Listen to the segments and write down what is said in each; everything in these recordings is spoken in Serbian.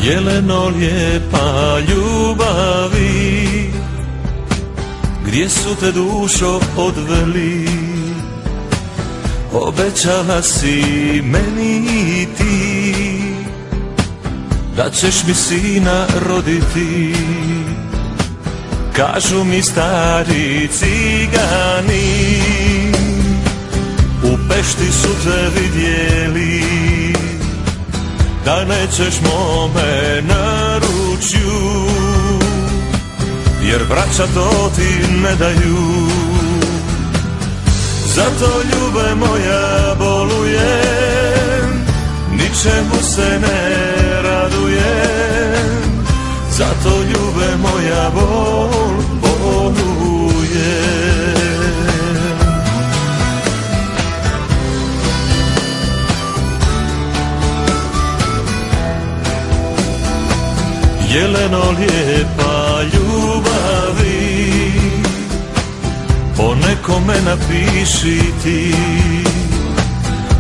Jeleno lijepa ljubavi, gdje su te dušo odveli? Obećala si meni i ti da ćeš mi sina roditi. Kažu mi stari cigani, u Pešti su te vidjeli, da nećeš mome naručju, jer braća to ti ne daju. Zato ljube moja bolujem, ničemu se ne radujem. Zato ljube moja bolujem. Jeleno lijepa ljubavi, o nekome napiši ti,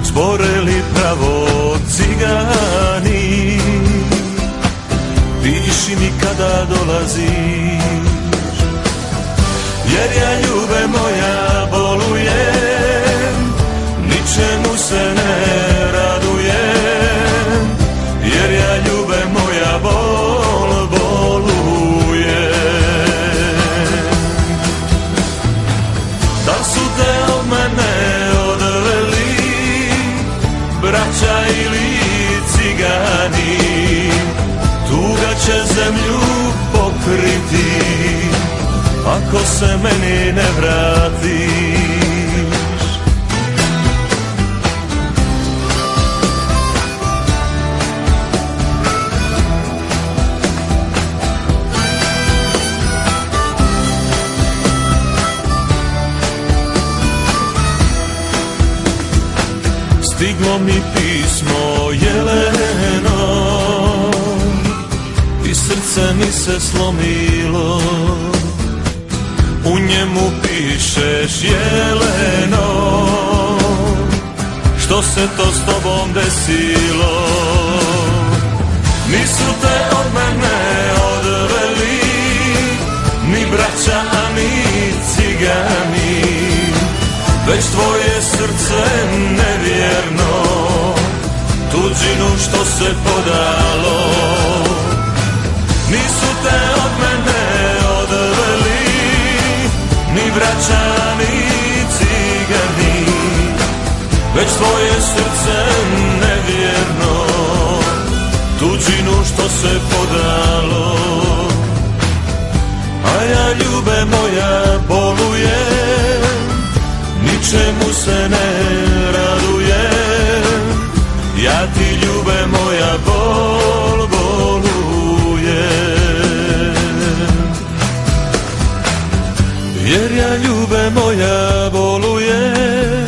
zbore li pravo cigani, piši mi kada dolaziš, jer ja ljube moja bolujem, ničemu se ne radujem, jer ja ljube moja bolujem. Da su te od mene odveli braća ili cigani, tuga će zemlju pokriti ako se meni ne vratiš. Stiglo mi pismo jeleno i srce mi se slomilo, u njemu pišeš jeleno, što se to s tobom desilo? Nisu te od mene odveli ni braća, ni cigani, već tvoje srce nevjerno, tuđinu što se podalo. Nisu te od mene odveli ni braća, ni cigani, već tvoje srce nevjerno, tuđinu što se podalo. A ja ljube moja bolujem, ničemu se ne radujem, ja ti ljube moja bolujem. Jer ja ljube moja bolujem,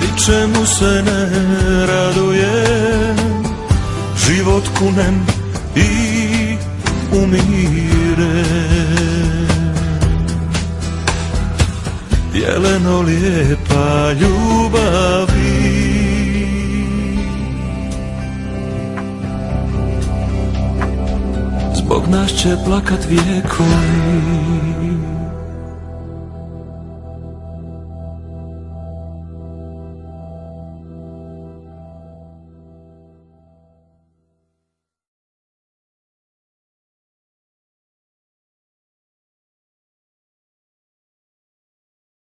ničemu se ne radujem, život kunem i umirem. Jeleno lijepa ljubavi, zbog nas će plakat vijekovi.